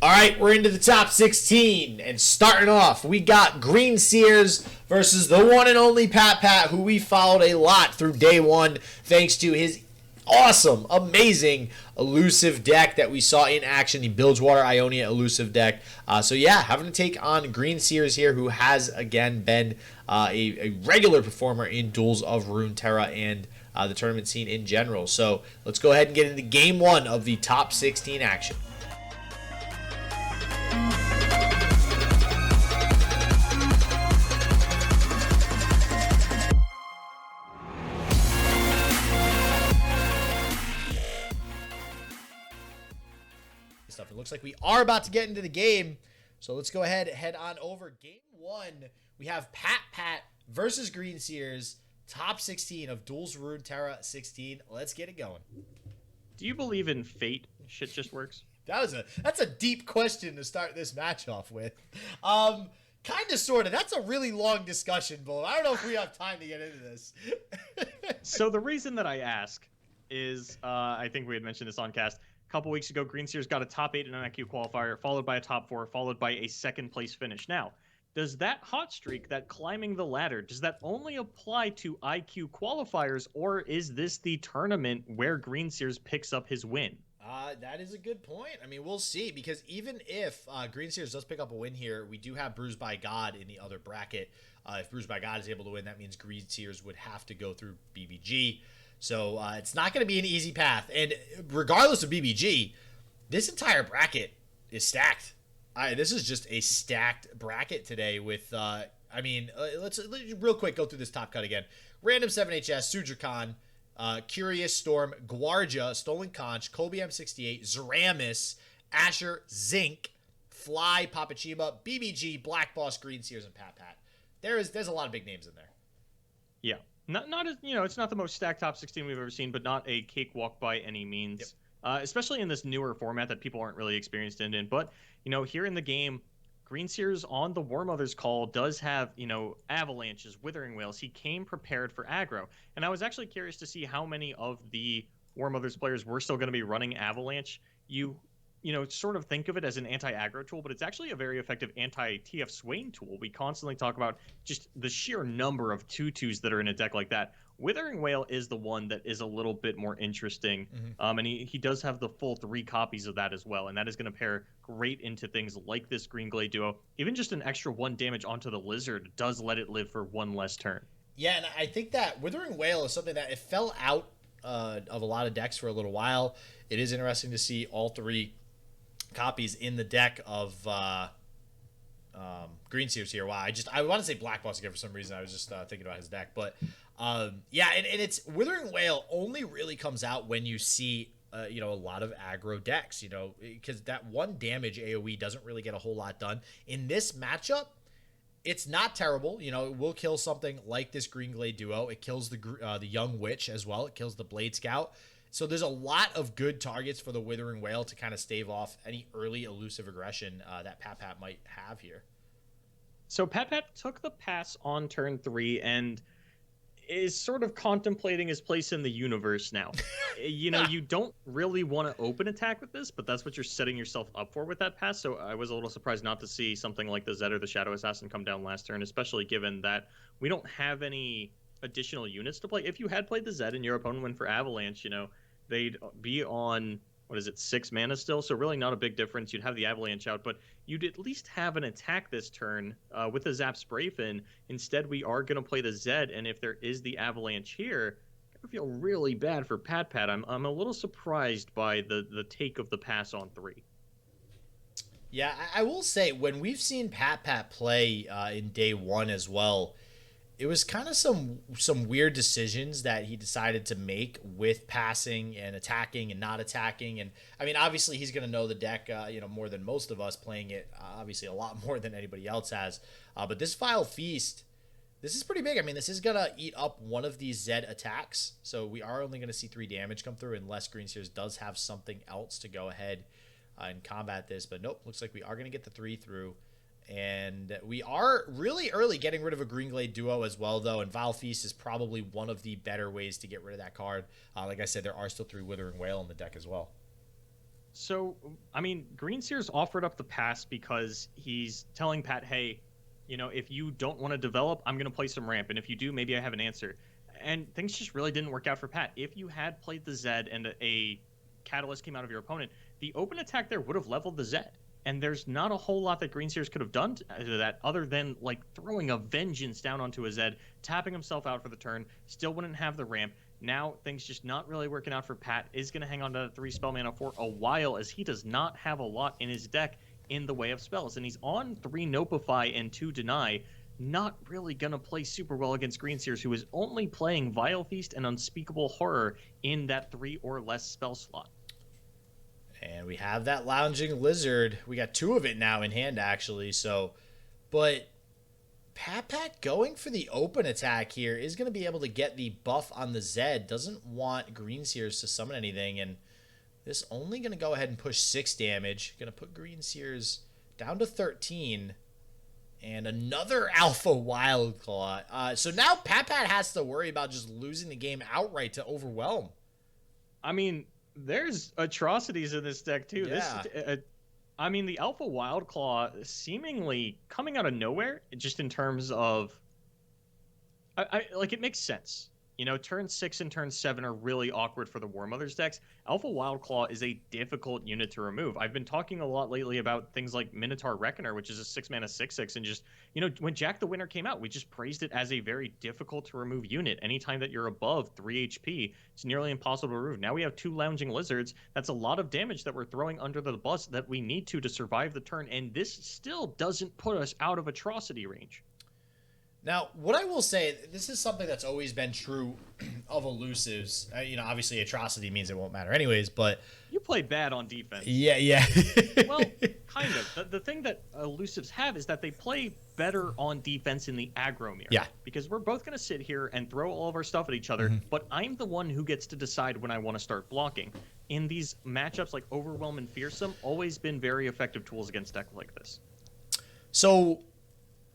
All right, we're into the top 16, and starting off, we got Greenseers versus the one and only PatPat, who we followed a lot through day one, thanks to his awesome, amazing elusive deck that we saw in action, the Bilgewater Ionia elusive deck. So yeah, having to take on Greenseers here, who has again been a regular performer in Duels of Runeterra and the tournament scene in general. So let's go ahead and get into game one of the top 16 action. It looks like we are about to get into the game, so let's go ahead and head on over. Game one, we have PatPat versus Greenseers, top 16 of Duels of Runeterra 16. Let's get it going. Do you believe in fate? Shit just works. That's a deep question to start this match off with. Kind of, sort of. That's a really long discussion, Bull. I don't know if we have time to get into this. So the reason that I ask is, I think we had mentioned this on cast. A couple weeks ago, Greenseers got a top 8 in an IQ qualifier, followed by a top 4, followed by a second place finish. Now, does that hot streak, that climbing the ladder, does that only apply to IQ qualifiers, or is this the tournament where Greenseers picks up his win? That is a good point. I mean, we'll see, because even if Greenseers does pick up a win here, we do have Bruised by God in the other bracket. If Bruised by God is able to win, that means Greenseers would have to go through BBG. So it's not going to be an easy path. And regardless of BBG, this entire bracket is stacked. This is just a stacked bracket today with, let's real quick go through this top cut again. Random 7HS, Sudrakhan, Curious Storm, Guardia, Stolen Conch, Kobe M68, Zeramis, Asher, Zinc, Fly, Papachiba, BBG, Black Boss, Greenseers, and PatPat. There's a lot of big names in there. Yeah. Not as, it's not the most stacked top 16 we've ever seen, but not a cakewalk by any means. Yep. Especially in this newer format that people aren't really experienced in. But, here in the game, Greenseers on the War Mother's call does have, avalanches, withering wails. He came prepared for aggro. And I was actually curious to see how many of the War Mother's players were still going to be running avalanche. Sort of think of it as an anti-aggro tool, but it's actually a very effective anti-TF Swain tool. We constantly talk about just the sheer number of 2/2s that are in a deck like that. Withering Wail is the one that is a little bit more interesting, and he does have the full 3 copies of that as well, and that is going to pair great into things like this Green Glade Duo. Even just an extra 1 damage onto the Lizard does let it live for 1 less turn. Yeah, and I think that Withering Wail is something that it fell out of a lot of decks for a little while. It is interesting to see all 3 copies in the deck of Greenseers here. Wow, I want to say Black Boss again for some reason. I was just thinking about his deck, but and it's Withering Wail only really comes out when you see a lot of aggro decks, because that 1 damage AoE doesn't really get a whole lot done in this matchup. It's not terrible. It will kill something like this Green Glade Duo. It kills the Young Witch as well. It kills the Blade Scout. So there's a lot of good targets for the Withering Wail to kind of stave off any early elusive aggression that PatPat might have here. So PatPat took the pass on turn 3 and is sort of contemplating his place in the universe now. You don't really want to open attack with this, but that's what you're setting yourself up for with that pass. So I was a little surprised not to see something like the Zed or the Shadow Assassin come down last turn, especially given that we don't have any additional units to play. If you had played the Zed and your opponent went for Avalanche, they'd be on, 6 mana still, so really not a big difference. You'd have the Avalanche out, but you'd at least have an attack this turn with the Zap Sprayfin. Instead, we are going to play the Zed, and if there is the Avalanche here, I feel really bad for PatPat. I'm a little surprised by the take of the pass on 3. Yeah, I will say, when we've seen PatPat play in day 1 as well, it was kind of some weird decisions that he decided to make with passing and attacking and not attacking. And I mean, obviously he's going to know the deck, more than most of us, playing it obviously a lot more than anybody else has. But this Vile Feast, this is pretty big. I mean, this is going to eat up one of these Zed attacks. So we are only going to see 3 damage come through unless Greenseers does have something else to go ahead and combat this. But nope, looks like we are going to get the 3 through. And we are really early getting rid of a Green Glade Duo as well, though, and Vile Feast is probably one of the better ways to get rid of that card. Like I said, there are still 3 Withering Wail in the deck as well. So, I mean, Greenseers offered up the pass because he's telling Pat, hey, if you don't want to develop, I'm going to play some ramp. And if you do, maybe I have an answer. And things just really didn't work out for Pat. If you had played the Zed and a Catalyst came out of your opponent, the open attack there would have leveled the Zed. And there's not a whole lot that Greenseers could have done to that other than like throwing a vengeance down onto a Zed, tapping himself out for the turn, still wouldn't have the ramp. Now things just not really working out for Pat. Is going to hang on to 3 spell mana for a while as he does not have a lot in his deck in the way of spells. And he's on 3 Nopify and 2 Deny. Not really going to play super well against Greenseers, who is only playing Vile Feast and Unspeakable Horror in that 3 or less spell slot. And we have that Lounging Lizard. We got 2 of it now in hand, actually. So, but PatPat going for the open attack here is going to be able to get the buff on the Zed. Doesn't want Greenseers to summon anything. And this only going to go ahead and push 6 damage. Going to put Greenseers down to 13. And another Alpha Wild Claw. So now PatPat has to worry about just losing the game outright to Overwhelm. I mean, there's atrocities in this deck too. Yeah. The Alpha Wild Claw seemingly coming out of nowhere, just in terms of, it makes sense. Turn 6 and turn 7 are really awkward for the War Mother's decks. Alpha Wild Claw is a difficult unit to remove. I've been talking a lot lately about things like Minotaur Reckoner, which is a 6 mana 6/6, and just, when Jack the Winner came out, we just praised it as a very difficult to remove unit. Anytime that you're above 3 HP, it's nearly impossible to remove. Now we have 2 Lounging Lizards. That's a lot of damage that we're throwing under the bus that we need to survive the turn, and this still doesn't put us out of atrocity range. Now, what I will say, this is something that's always been true of Elusives. Obviously atrocity means it won't matter anyways, but... You play bad on defense. Yeah. Well, kind of. The thing that Elusives have is that they play better on defense in the aggro mirror. Yeah. Because we're both going to sit here and throw all of our stuff at each other, but I'm the one who gets to decide when I want to start blocking. In these matchups like Overwhelm and Fearsome, always been very effective tools against decks like this. So...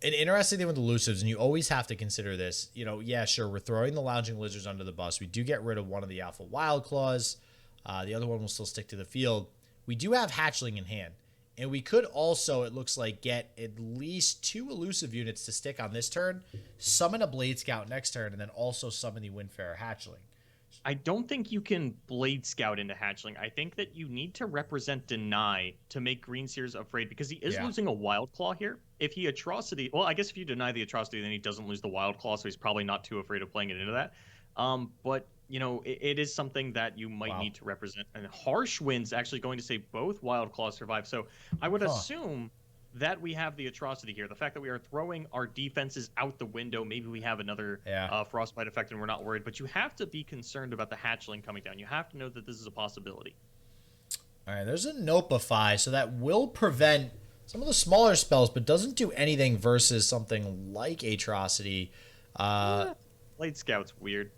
an interesting thing with Elusives, and you always have to consider this, yeah, sure, we're throwing the Lounging Lizards under the bus. We do get rid of one of the Alpha Wild Claws. The other one will still stick to the field. We do have Hatchling in hand. And we could also, it looks like, get at least 2 Elusive units to stick on this turn, summon a Blade Scout next turn, and then also summon the Windfarer Hatchling. I don't think you can Blade Scout into Hatchling. I think that you need to represent Deny to make Greenseers afraid, because he is losing a Wild Claw here. If he Atrocity... Well, I guess if you deny the Atrocity, then he doesn't lose the Wild Claw, so he's probably not too afraid of playing it into that. But, it is something that you might need to represent. And Harsh Wind's actually going to say both Wild Claws survive. So I would assume that we have the Atrocity here. The fact that we are throwing our defenses out the window, maybe we have another Frostbite effect and we're not worried. But you have to be concerned about the Hatchling coming down. You have to know that this is a possibility. All right, there's a Nopify, so that will prevent some of the smaller spells, but doesn't do anything versus something like Atrocity. Blade Scout's weird.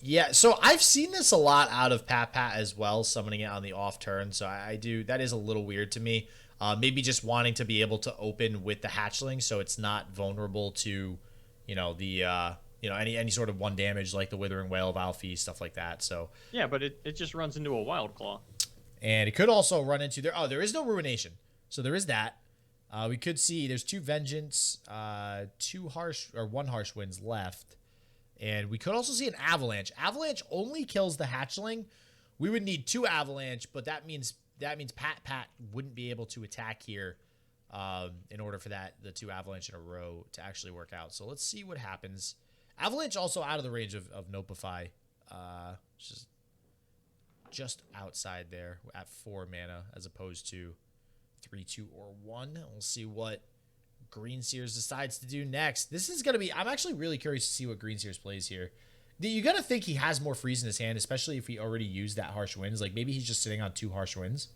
Yeah, so I've seen this a lot out of PatPat as well, summoning it on the off turn. So I do. That is a little weird to me. Maybe just wanting to be able to open with the Hatchling, so it's not vulnerable to, any sort of 1 damage like the Withering Wail, Vile Feast, stuff like that. So yeah, but it just runs into a Wild Claw, and it could also run into there. Oh, there is no Ruination, so there is that. We could see there's 2 Vengeance, 1 Harsh Winds left. And we could also see an Avalanche. Avalanche only kills the Hatchling. We would need 2 Avalanche, but that means PatPat wouldn't be able to attack here in order for the 2 Avalanche in a row to actually work out. So let's see what happens. Avalanche also out of the range of Nopify, which is just outside there at 4 mana as opposed to 3, 2, or 1. We'll see what Greenseers decides to do next. This is going to be... I'm actually really curious to see what Greenseers plays here. You got to think he has more freeze in his hand, especially if he already used that Harsh Winds. Like, maybe he's just sitting on 2 Harsh Winds.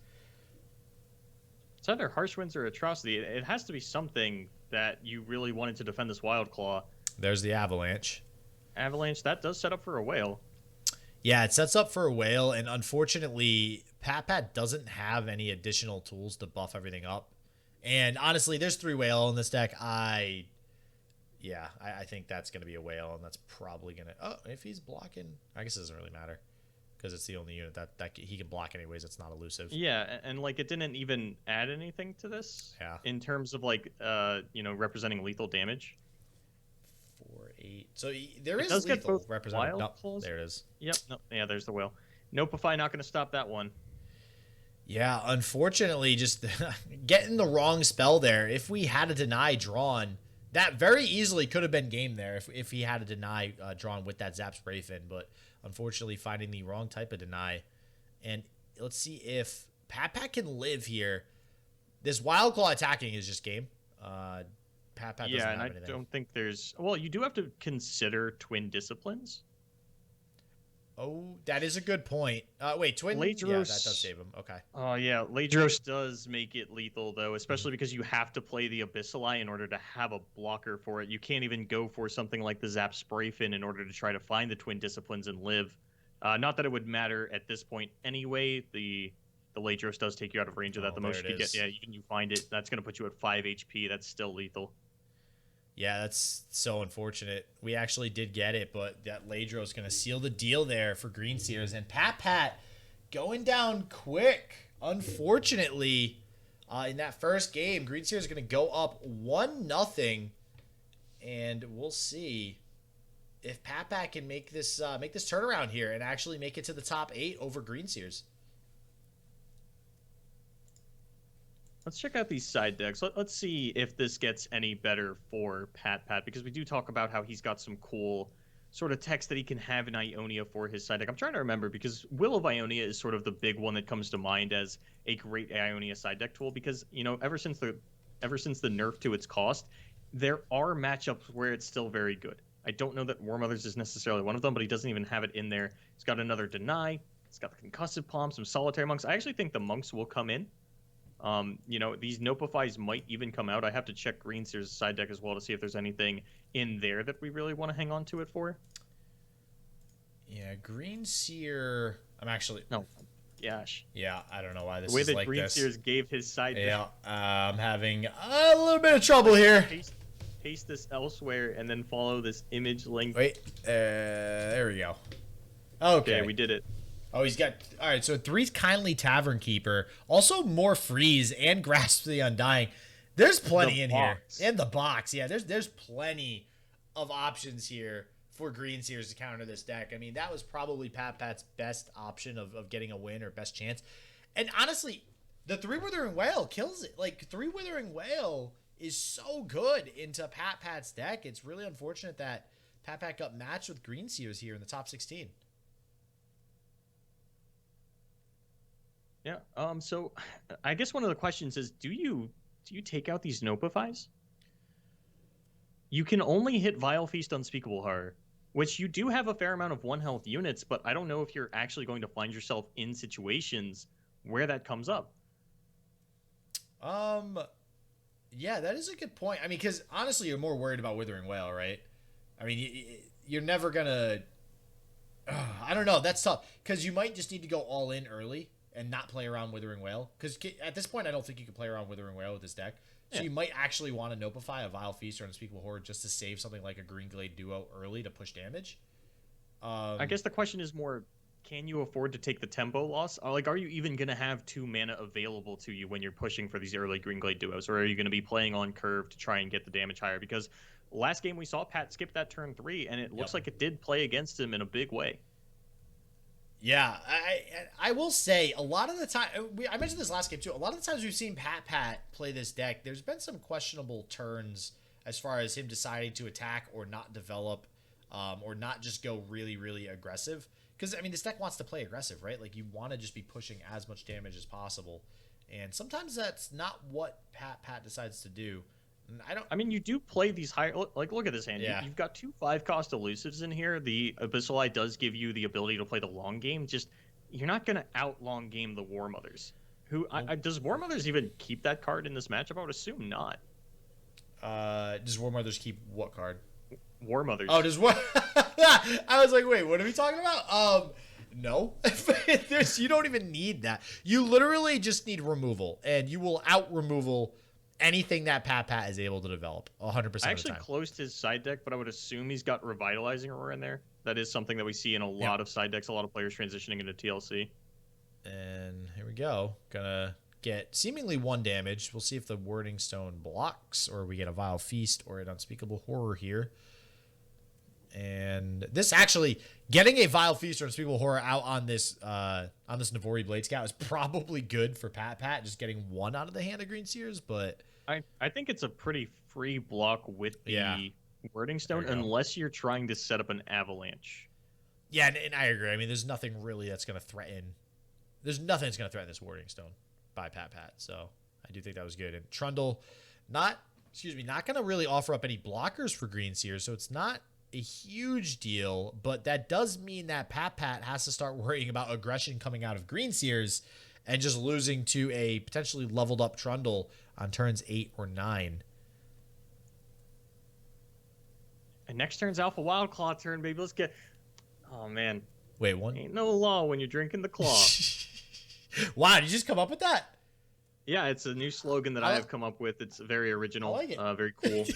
It's either Harsh Winds or Atrocity. It has to be something that you really wanted to defend this Wild Claw. There's the Avalanche. Avalanche, that does set up for a Whale. Yeah, it sets up for a Whale, and unfortunately, PatPat doesn't have any additional tools to buff everything up. And honestly, there's 3 Whale in this deck. I think that's going to be a Whale, and that's probably going to... Oh, if he's blocking... I guess it doesn't really matter. because it's the only unit that he can block anyways. It's not elusive. Yeah, and like it didn't even add anything to this. Yeah. In terms of like representing lethal damage. 4/8. So there is does get lethal both represented. wild No, pulls. there it is. Yep. No. Yeah. There's the whale. Notify not going to stop that one. Yeah, unfortunately, just getting the wrong spell there. If we had a deny drawn, that very easily could have been game there if he had a deny drawn with that Zap Spray Fin. But unfortunately, finding the wrong type of deny. And let's see if PatPat can live here. This Wild Claw attacking is just game. PatPat doesn't have anything. Don't think there's... Well, you do have to consider Twin Disciplines. Oh, that is a good point. Wait, Twin? Ladros... Yeah, that does save him. Okay. Oh, yeah. Ladros does make it lethal, though, especially because you have to play the Abyssal Eye in order to have a blocker for it. You can't even go for something like the Zap Spray Fin in order to try to find the Twin Disciplines and live. Not that it would matter at this point anyway. The Ladros does take you out of range of that. The most you get, even you find it, that's going to put you at 5 HP. That's still lethal. Yeah, that's so unfortunate. We actually did get it, but that Ladro is going to seal the deal there for Greenseers. And PatPat going down quick. Unfortunately, in that first game, Greenseers is going to go up 1-0. And we'll see if PatPat can make this turnaround here and actually make it to the top 8 over Greenseers. Let's check out these side decks. Let's see if this gets any better for PatPat, because we do talk about how he's got some cool sort of text that he can have in Ionia for his side deck. I'm trying to remember, because Will of Ionia is sort of the big one that comes to mind as a great Ionia side deck tool, because, ever since the nerf to its cost, there are matchups where it's still very good. I don't know that War Mothers is necessarily one of them, but he doesn't even have it in there. He's got another Deny. He's got the Concussive Palm, some Solitary Monks. I actually think the Monks will come in. These Nopifies might even come out. I have to check Greenseers' side deck as well to see if there's anything in there that we really want to hang on to it for. Yeah, Greenseer... I'm actually... No. Gosh. Yeah, I don't know why this is like this. The way that Greenseers gave his side deck. Yeah, I'm having a little bit of trouble here. Paste this elsewhere and then follow this image link. Wait, there we go. Okay, we did it. Oh, he's got... All right, so 3's Kindly Tavern Keeper. Also more Freeze and Grasp the Undying. There's plenty in here. And the box. Yeah, there's plenty of options here for Greenseers to counter this deck. I mean, that was probably PatPat's best option of getting a win or best chance. And honestly, the 3 Withering Whale kills it. Like, 3 Withering Whale is so good into PatPat's deck. It's really unfortunate that PatPat got matched with Greenseers here in the top 16. Yeah. So I guess one of the questions is, do you take out these Nopifies? You can only hit Vile Feast Unspeakable Horror, which you do have a fair amount of 1-health units, but I don't know if you're actually going to find yourself in situations where that comes up. Yeah, that is a good point. I mean, because honestly, you're more worried about Withering Whale, right? I mean, you're never gonna... I don't know. That's tough, because you might just need to go all in early and not play around Withering Whale. Because at this point, I don't think you can play around Withering Whale with this deck. So you might actually want to Nopify a Vile Feast or Unspeakable Horror just to save something like a Green Glade Duo early to push damage. I guess the question is more, can you afford to take the tempo loss? Like, are you even going to have 2 mana available to you when you're pushing for these early Green Glade Duos? Or are you going to be playing on curve to try and get the damage higher? Because last game we saw Pat skip that turn 3, and it looks like it did play against him in a big way. Yeah, I will say a lot of the time, I mentioned this last game too, a lot of the times we've seen PatPat play this deck, there's been some questionable turns as far as him deciding to attack or not develop, or not just go really, really aggressive. Because, I mean, this deck wants to play aggressive, right? Like, you want to just be pushing as much damage as possible. And sometimes that's not what PatPat decides to do. I mean, you do play these higher... Like, look at this hand. Yeah. You've got 2 5-cost elusives in here. The Abyssal Eye does give you the ability to play the long game. Just, you're not going to out-long game the War Mothers. Does War Mothers even keep that card in this matchup? I would assume not. Does War Mothers keep what card? War Mothers. Oh, does what? I was like, wait, what are we talking about? No. You don't even need that. You literally just need removal, and you will out-removal anything that PatPat is able to develop 100% of the time. I actually closed his side deck, but I would assume he's got Revitalizing Aurora in there. That is something that we see in a lot of side decks, a lot of players transitioning into TLC. And here we go. Gonna get seemingly 1 damage. We'll see if the Wording Stone blocks, or we get a Vile Feast or an Unspeakable Horror here. And this actually, getting a Vile Feast or Unspeakable Horror out on this Navori Blade Scout is probably good for PatPat, just getting 1 out of the hand of Greenseers, but I think it's a pretty free block with the Wording Stone, unless you're trying to set up an Avalanche. Yeah, and I agree. I mean, there's nothing really that's going to threaten. There's nothing that's going to threaten this Wording Stone by PatPat. So I do think that was good. And Trundle, not going to really offer up any blockers for Greenseers, so it's not a huge deal. But that does mean that PatPat has to start worrying about aggression coming out of Greenseers and just losing to a potentially leveled up Trundle on turns 8 or 9. And next turn's Alpha Wildclaw turn, baby. Let's get... Oh, man. Wait, one? Ain't no law when you're drinking the claw. Wow, did you just come up with that? Yeah, it's a new slogan that I have come up with. It's very original. I like it. Very cool.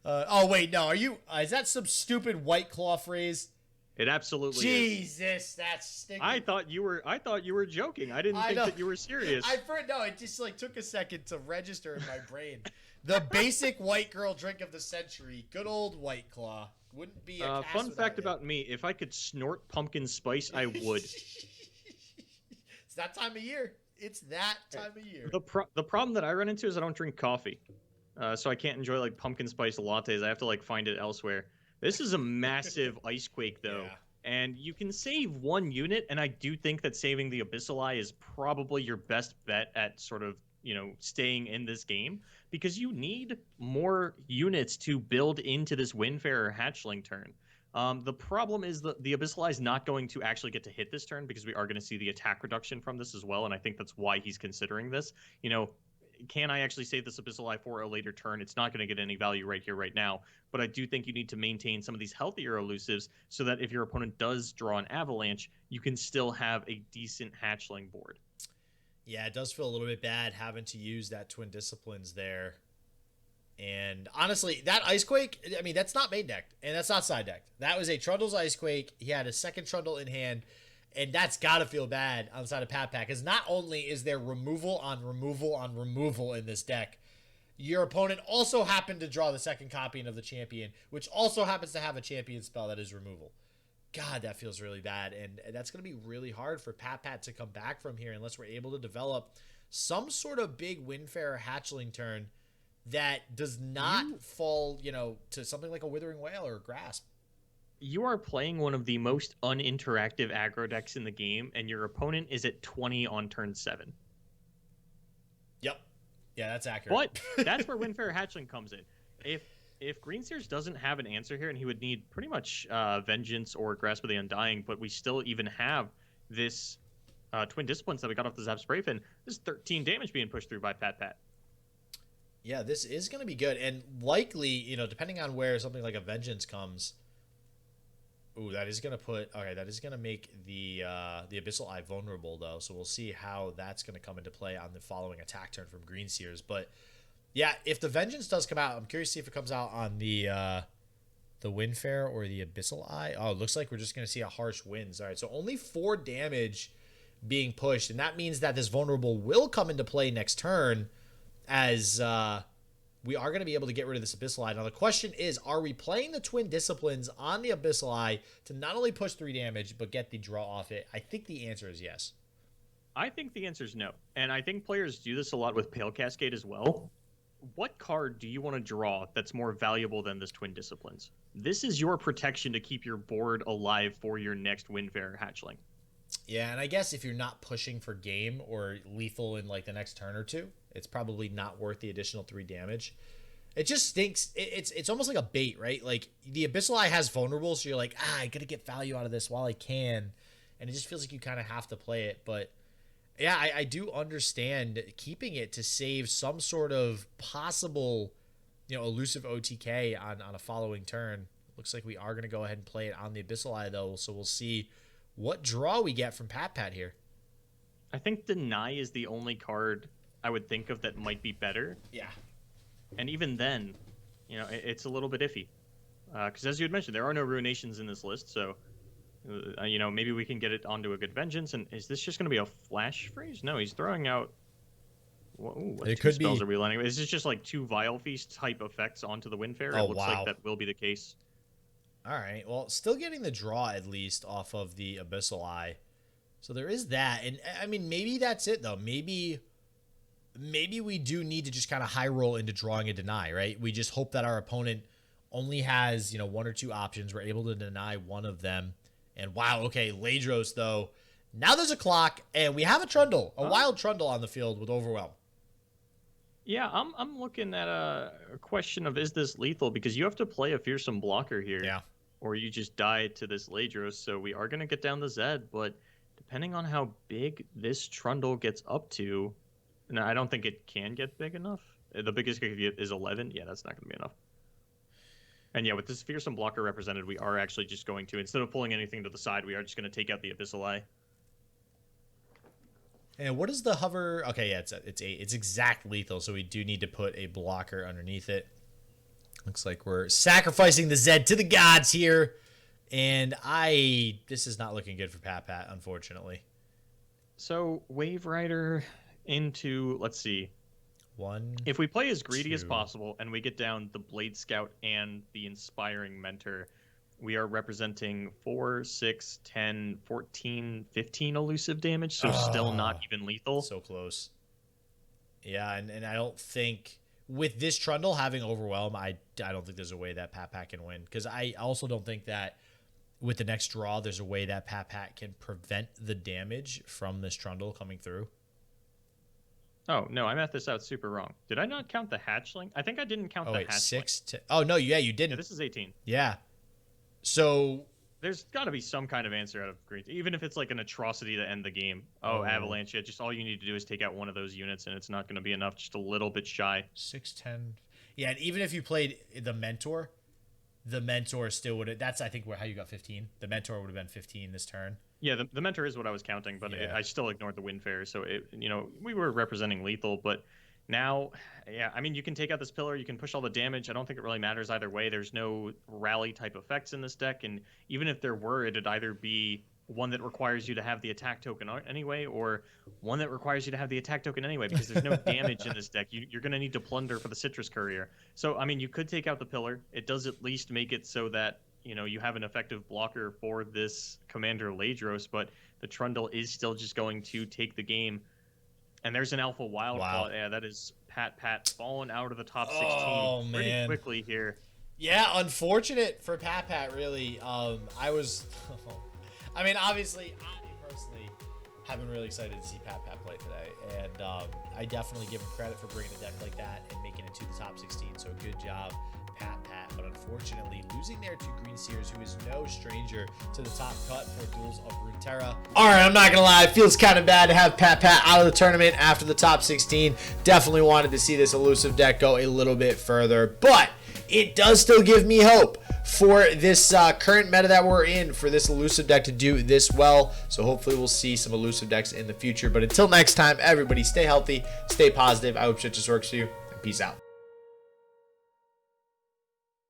Oh, wait, no. Are you... is that some stupid White Claw phrase? It absolutely is. Jesus, that's stinking. I thought you were joking. I didn't think that you were serious. No, it just like took a second to register in my brain. The basic white girl drink of the century, good old White Claw. Wouldn't be a fun fact about me: if I could snort pumpkin spice, I would. It's that time of year. It's that time of year. The problem that I run into is I don't drink coffee, so I can't enjoy like pumpkin spice lattes. I have to like find it elsewhere. This is a massive ice quake, though, and you can save 1 unit, and I do think that saving the Abyssal Eye is probably your best bet at sort of, staying in this game, because you need more units to build into this Windfarer Hatchling turn. The problem is that the Abyssal Eye is not going to actually get to hit this turn, because we are going to see the attack reduction from this as well, and I think that's why he's considering this. Can I actually save this Abyssal Eye for a later turn? It's not going to get any value right here, right now. But I do think you need to maintain some of these healthier elusives so that if your opponent does draw an Avalanche, you can still have a decent hatchling board. Yeah, it does feel a little bit bad having to use that Twin Disciplines there. And honestly, that Ice Quake, I mean, that's not main decked, and that's not side decked. That was a Trundle's Ice Quake. He had a second Trundle in hand. And that's got to feel bad on the side of PatPat, because not only is there removal on removal on removal in this deck, your opponent also happened to draw the second copying of the champion, which also happens to have a champion spell that is removal. God, that feels really bad, and that's going to be really hard for PatPat to come back from here unless we're able to develop some sort of big Windfarer Hatchling turn that does not fall, to something like a Withering Whale or a Grasp. You are playing one of the most uninteractive aggro decks in the game, and your opponent is at 20 on turn 7. Yep. Yeah, that's accurate. But that's where Windfarer Hatchling comes in. If Greenseers doesn't have an answer here, and he would need pretty much Vengeance or Grasp of the Undying, but we still even have this Twin Disciplines that we got off the Zap Sprayfin, this is 13 damage being pushed through by PatPat. Yeah, this is going to be good, and likely, depending on where something like a Vengeance comes... Ooh, that is going to make the Abyssal Eye vulnerable, though. So we'll see how that's going to come into play on the following attack turn from Greenseers. But yeah, if the Vengeance does come out, I'm curious to see if it comes out on the Windfarer or the Abyssal Eye. Oh, it looks like we're just going to see a Harsh Winds. All right, so only 4 damage being pushed, and that means that this vulnerable will come into play next turn, as we are going to be able to get rid of this Abyssal Eye. Now, the question is, are we playing the Twin Disciplines on the Abyssal Eye to not only push 3 damage, but get the draw off it? I think the answer is yes. I think the answer is no. And I think players do this a lot with Pale Cascade as well. What card do you want to draw that's more valuable than this Twin Disciplines? This is your protection to keep your board alive for your next Windfarer Hatchling. Yeah, and I guess if you're not pushing for game or lethal in like the next turn or two, it's probably not worth the additional 3 damage. It just stinks. It's almost like a bait, right? Like the Abyssal Eye has vulnerable, so you're like, I gotta get value out of this while I can, and it just feels like you kind of have to play it. But yeah, I do understand keeping it to save some sort of possible, elusive OTK on a following turn. Looks like we are gonna go ahead and play it on the Abyssal Eye though, so we'll see what draw we get from PatPat here. I think Deny is the only card I would think of that might be better. Yeah. And even then, it's a little bit iffy. Because as you had mentioned, there are no Ruinations in this list, so maybe we can get it onto a good Vengeance. And is this just going to be a flash freeze? No, he's throwing out. What it two could spells be. are we landing? Is this just like 2 Vile Feast type effects onto the Windfarer? Oh, It looks like that will be the case. All right. Well, still getting the draw at least off of the Abyssal Eye. So there is that. And I mean, maybe that's it though. Maybe we do need to just kind of high roll into drawing a deny, right? We just hope that our opponent only has, 1 or 2 options. We're able to deny one of them. And wow, okay, Ladros though. Now there's a clock, and we have a Trundle, a wild Trundle on the field with Overwhelm. Yeah, I'm looking at a question of, is this lethal? Because you have to play a Fearsome Blocker here. Yeah. Or you just die to this Ladros. So we are going to get down the Zed, but depending on how big this Trundle gets up to, no, I don't think it can get big enough. The biggest it could get is 11. Yeah, that's not going to be enough. And yeah, with this Fearsome Blocker represented, we are actually just going to, instead of pulling anything to the side, we are just going to take out the Abyssal Eye. And what is the hover? Okay, yeah, it's 8. It's exact lethal, so we do need to put a blocker underneath it. Looks like we're sacrificing the Zed to the gods here. And this is not looking good for PatPat, unfortunately. So, Wave Rider into, let's see. 1. If we play as greedy 2. as possible and we get down the Blade Scout and the Inspiring Mentor, we are representing 4, 6, 10, 14, 15 elusive damage, so still not even lethal. So close. Yeah, and I don't think with this Trundle having Overwhelm, I don't think there's a way that PatPat can win. Because I also don't think that with the next draw, there's a way that PatPat can prevent the damage from this Trundle coming through. Oh, no, I mapped this out super wrong. Did I not count the hatchling? I think I didn't count the hatchling. 6 to... Oh, no, yeah, you didn't. Yeah, this is 18. Yeah. So... There's got to be some kind of answer out of Green, even if it's like an atrocity to end the game. Oh, Avalanche. Yeah, just all you need to do is take out one of those units, and it's not going to be enough, just a little bit shy. 6, 10... Yeah, and even if you played the Mentor still would have... That's, I think, how you got 15. The Mentor would have been 15 this turn. Yeah, the Mentor is what I was counting, but Yeah. I still ignored the Windfarer, so we were representing lethal, but now, yeah, I mean, you can take out this Pillar, you can push all the damage. I don't think it really matters either way. There's no rally type effects in this deck, and even if there were, it'd either be one that requires you to have the attack token anyway, or one that requires you to have the attack token anyway, because there's no damage in this deck. You're going to need to plunder for the Citrus Courier. So, I mean, you could take out the Pillar. It does at least make it so that you have an effective blocker for this Commander Ladros, but the Trundle is still just going to take the game. And there's an Alpha Wildclaw. Yeah, that is PatPat falling out of the top 16 pretty quickly here. Yeah, unfortunate for PatPat, really. I mean, obviously, I personally have been really excited to see PatPat play today. And I definitely give him credit for bringing a deck like that and making it to the top 16. So good job, PatPat. But unfortunately, losing there to Greenseers, who is no stranger to the top cut for Duels of Runeterra. All right, I'm not going to lie. It feels kind of bad to have PatPat out of the tournament after the top 16. Definitely wanted to see this elusive deck go a little bit further. But it does still give me hope for this current meta that we're in, for this elusive deck to do this well. So hopefully we'll see some elusive decks in the future. But until next time, everybody stay healthy, stay positive. I hope shit just works for you, and peace out.